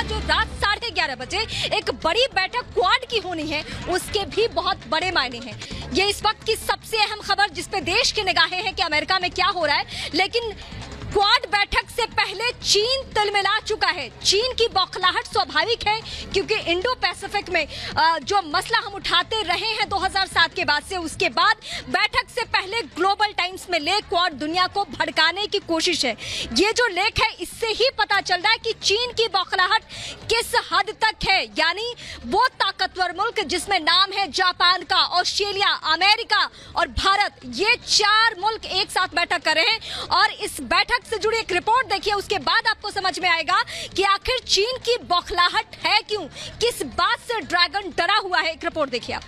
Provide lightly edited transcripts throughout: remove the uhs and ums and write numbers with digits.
बाद जो रात 11:30 बजे एक बड़ी बैठक क्वाड की होनी है, उसके भी बहुत बड़े मायने हैं। ये इस वक्त की सबसे अहम खबर जिसपे देश की निगाहें हैं कि अमेरिका में क्या हो रहा है। लेकिन क्वाड बैठक से पहले चीन तिलमिला चुका है। चीन की बौखलाहट स्वाभाविक है क्योंकि इंडो पैसिफिक में जो मसला हम उठाते रहे हैं 2007 के बाद से, उसके बाद बैठक से पहले ग्लोबल टाइम्स में लेख क्वाड दुनिया को भड़काने की कोशिश है। ये जो लेख है इससे ही पता चल रहा है कि चीन की बौखलाहट किस हद तक है। यानी वो ताकतवर मुल्क जिसमें नाम है जापान का, ऑस्ट्रेलिया, अमेरिका और भारत, ये 4 मुल्क एक साथ बैठक कर रहे हैं। और इस बैठक से जुड़ी एक रिपोर्ट देखिए, उसके बाद आपको समझ में आएगा कि आखिर चीन की बौखलाहट है क्यों, किस बात से ड्रैगन डरा हुआ है। एक रिपोर्ट देखिए आप।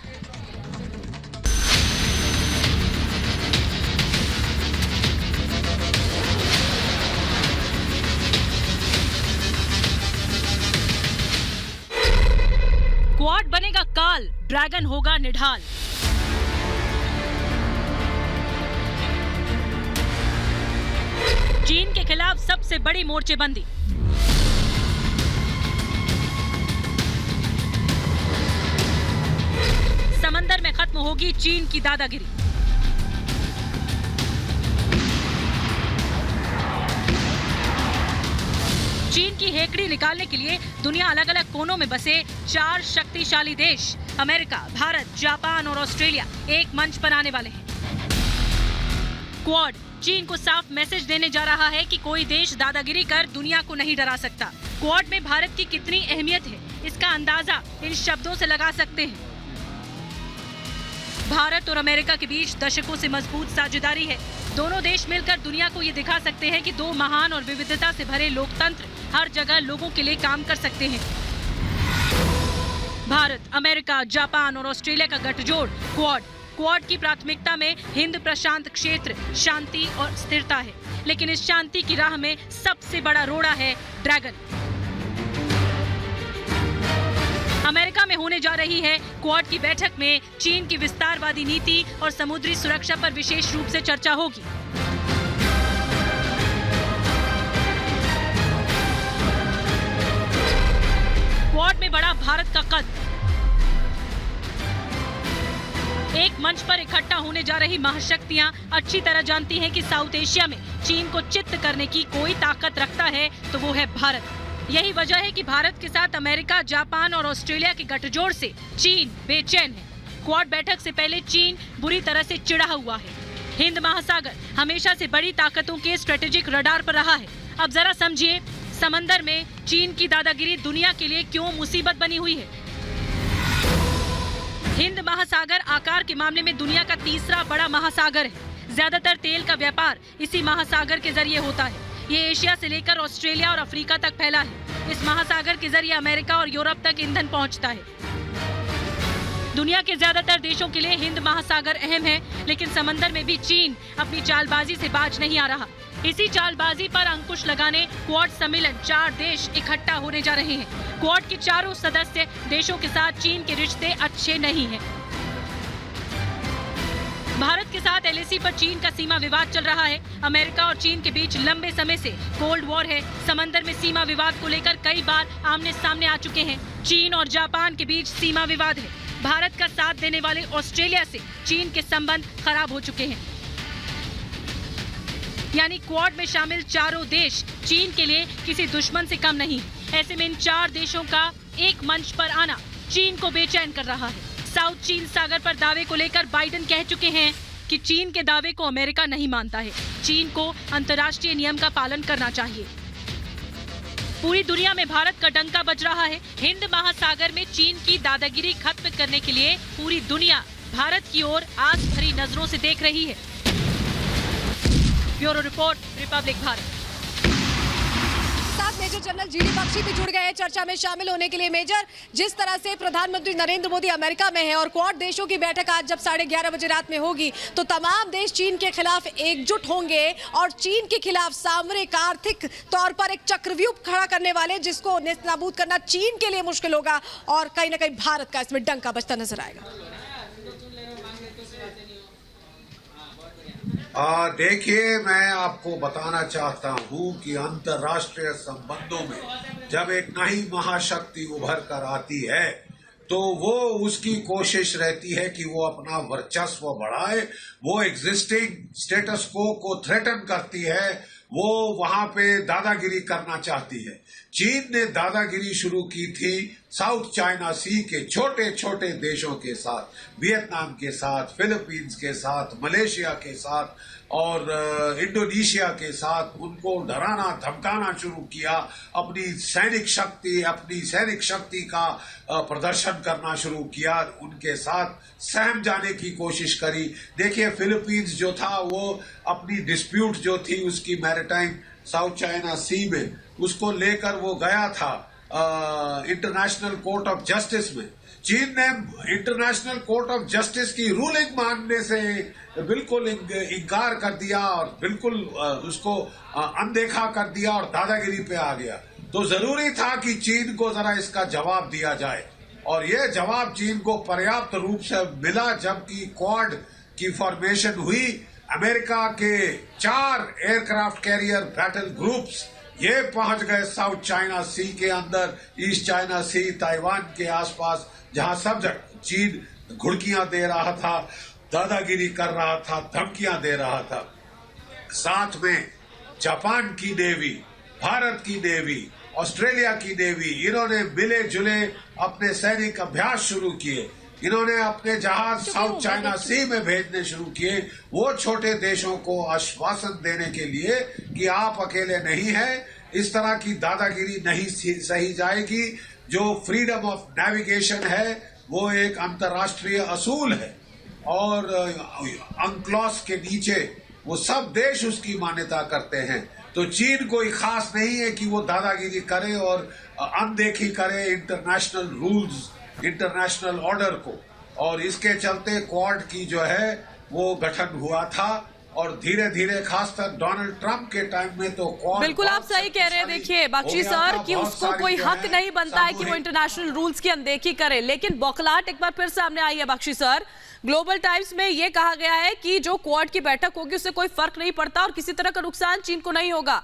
क्वाड बनेगा काल, ड्रैगन होगा निढाल। चीन के खिलाफ सबसे बड़ी मोर्चेबंदी। समंदर में खत्म होगी चीन की दादागिरी। चीन की हेकड़ी निकालने के लिए दुनिया अलग अलग कोनों में बसे 4 शक्तिशाली देश अमेरिका, भारत, जापान और ऑस्ट्रेलिया एक मंच पर आने वाले हैं। क्वाड चीन को साफ मैसेज देने जा रहा है कि कोई देश दादागिरी कर दुनिया को नहीं डरा सकता। क्वाड में भारत की कितनी अहमियत है, इसका अंदाजा इन शब्दों से लगा सकते हैं। भारत और अमेरिका के बीच दशकों से मजबूत साझेदारी है। दोनों देश मिलकर दुनिया को ये दिखा सकते हैं कि 2 महान और विविधता से भरे लोकतंत्र हर जगह लोगों के लिए काम कर सकते हैं। भारत, अमेरिका, जापान और ऑस्ट्रेलिया का गठजोड़ क्वाड की प्राथमिकता में हिंद प्रशांत क्षेत्र, शांति और स्थिरता है। लेकिन इस शांति की राह में सबसे बड़ा रोड़ा है ड्रैगन। अमेरिका में होने जा रही है क्वाड की बैठक में चीन की विस्तारवादी नीति और समुद्री सुरक्षा पर विशेष रूप से चर्चा होगी। क्वाड में बढ़ा भारत का कद। एक मंच पर इकट्ठा होने जा रही महाशक्तियां अच्छी तरह जानती हैं कि साउथ एशिया में चीन को चित्त करने की कोई ताकत रखता है तो वो है भारत। यही वजह है कि भारत के साथ अमेरिका, जापान और ऑस्ट्रेलिया के गठजोड़ से चीन बेचैन है। क्वाड बैठक से पहले चीन बुरी तरह से चिढ़ा हुआ है। हिंद महासागर हमेशा से बड़ी ताकतों के स्ट्रेटेजिक रडार पर रहा है। अब जरा समझिए, समंदर में चीन की दादागिरी दुनिया के लिए क्यों मुसीबत बनी हुई है। हिंद महासागर आकार के मामले में दुनिया का तीसरा बड़ा महासागर है। ज्यादातर तेल का व्यापार इसी महासागर के जरिए होता है। ये एशिया से लेकर ऑस्ट्रेलिया और अफ्रीका तक फैला है। इस महासागर के जरिए अमेरिका और यूरोप तक ईंधन पहुंचता है। दुनिया के ज्यादातर देशों के लिए हिंद महासागर अहम है, लेकिन समंदर में भी चीन अपनी चालबाजी से बाज नहीं आ रहा। इसी चालबाजी पर अंकुश लगाने क्वाड सम्मेलन 4 देश इकट्ठा होने जा रहे हैं। क्वाड के चारों सदस्य देशों के साथ चीन के रिश्ते अच्छे नहीं हैं। भारत के साथ एलएसी पर चीन का सीमा विवाद चल रहा है। अमेरिका और चीन के बीच लंबे समय से कोल्ड वॉर है। समंदर में सीमा विवाद को लेकर कई बार आमने सामने आ चुके हैं। चीन और जापान के बीच सीमा विवाद है। भारत का साथ देने वाले ऑस्ट्रेलिया से चीन के संबंध खराब हो चुके हैं। यानी क्वाड में शामिल चारों देश चीन के लिए किसी दुश्मन से कम नहीं। ऐसे में इन 4 देशों का एक मंच पर आना चीन को बेचैन कर रहा है। साउथ चीन सागर पर दावे को लेकर बाइडेन कह चुके हैं कि चीन के दावे को अमेरिका नहीं मानता है। चीन को अंतर्राष्ट्रीय नियम का पालन करना चाहिए। पूरी दुनिया में भारत का डंका बज रहा है। हिंद महासागर में चीन की दादागिरी खत्म करने के लिए पूरी दुनिया भारत की ओर आस भरी नजरों से देख रही है। Bureau report, Republic Bharat. साथ मेजर जनरल जीडी बख्शी भी जुड़ गए हैं चर्चा में शामिल होने के लिए। मेजर, जिस तरह से प्रधानमंत्री नरेंद्र मोदी अमेरिका में है और क्वाड देशों की बैठक आज जब 11:30 बजे रात में होगी तो तमाम देश चीन के खिलाफ एकजुट होंगे और चीन के खिलाफ सामरिक, आर्थिक तौर पर एक चक्रव्यूह खड़ा करने वाले, जिसको नेस्तनाबूद करना चीन के लिए मुश्किल होगा और कहीं ना कहीं भारत का इसमें डंका बजता नजर आएगा। देखिए, मैं आपको बताना चाहता हूं कि अंतर्राष्ट्रीय संबंधों में जब एक नई महाशक्ति उभर कर आती है तो वो उसकी कोशिश रहती है कि वो अपना वर्चस्व बढ़ाए, वो एग्जिस्टिंग स्टेटस को थ्रेटन करती है, वो वहां पे दादागिरी करना चाहती है। चीन ने दादागिरी शुरू की थी साउथ चाइना सी के छोटे छोटे देशों के साथ, वियतनाम के साथ, फिलीपींस के साथ, मलेशिया के साथ और इंडोनेशिया के साथ। उनको डराना धमकाना शुरू किया, अपनी सैनिक शक्ति का प्रदर्शन करना शुरू किया, उनके साथ सहम जाने की कोशिश करी। देखिए, फिलीपींस जो था वो अपनी डिस्प्यूट जो थी उसकी मैरिटाइम साउथ चाइना सी में, उसको लेकर वो गया था इंटरनेशनल कोर्ट ऑफ जस्टिस में। चीन ने इंटरनेशनल कोर्ट ऑफ जस्टिस की रूलिंग मानने से बिल्कुल इनकार कर दिया और बिल्कुल उसको अनदेखा कर दिया और दादागिरी पे आ गया। तो जरूरी था कि चीन को जरा इसका जवाब दिया जाए, और यह जवाब चीन को पर्याप्त रूप से मिला जबकि क्वाड की फॉर्मेशन हुई। अमेरिका के 4 एयरक्राफ्ट कैरियर बैटल ग्रुप्स ये पहुंच गए साउथ चाइना सी के अंदर, ईस्ट चाइना सी, ताइवान के आसपास, जहां सब जगह चीन घुड़कियां दे रहा था, दादागिरी कर रहा था, धमकियां दे रहा था। साथ में जापान की नेवी, भारत की नेवी, ऑस्ट्रेलिया की नेवी, इन्होंने मिले जुले अपने सैनिक अभ्यास शुरू किए। इन्होंने अपने जहाज साउथ चाइना सी में भेजने शुरू किए, वो छोटे देशों को आश्वासन देने के लिए कि आप अकेले नहीं हैं, इस तरह की दादागिरी नहीं सही जाएगी। जो फ्रीडम ऑफ नेविगेशन है वो एक अंतर्राष्ट्रीय असूल है और अंक्लॉस के नीचे वो सब देश उसकी मान्यता करते हैं। तो चीन कोई खास नहीं है कि वो दादागिरी करे और अनदेखी करे इंटरनेशनल रूल्स, इंटरनेशनल ऑर्डर को, और इसके चलते क्वाड की जो है वो गठन हुआ था। और धीरे धीरे खासकर डोनाल्ड ट्रंप के टाइम में तो क्वाड, बिल्कुल आप सही कह रहे हैं। देखिए बख्शी सर कि उसको कोई हक नहीं बनता है कि वो इंटरनेशनल रूल्स की अनदेखी करे, लेकिन बौखलाहट एक बार फिर सामने आई है बख्शी सर। ग्लोबल टाइम्स में ये कहा गया है कि जो क्वाड की बैठक होगी उससे कोई फर्क नहीं पड़ता और किसी तरह का नुकसान चीन को नहीं होगा।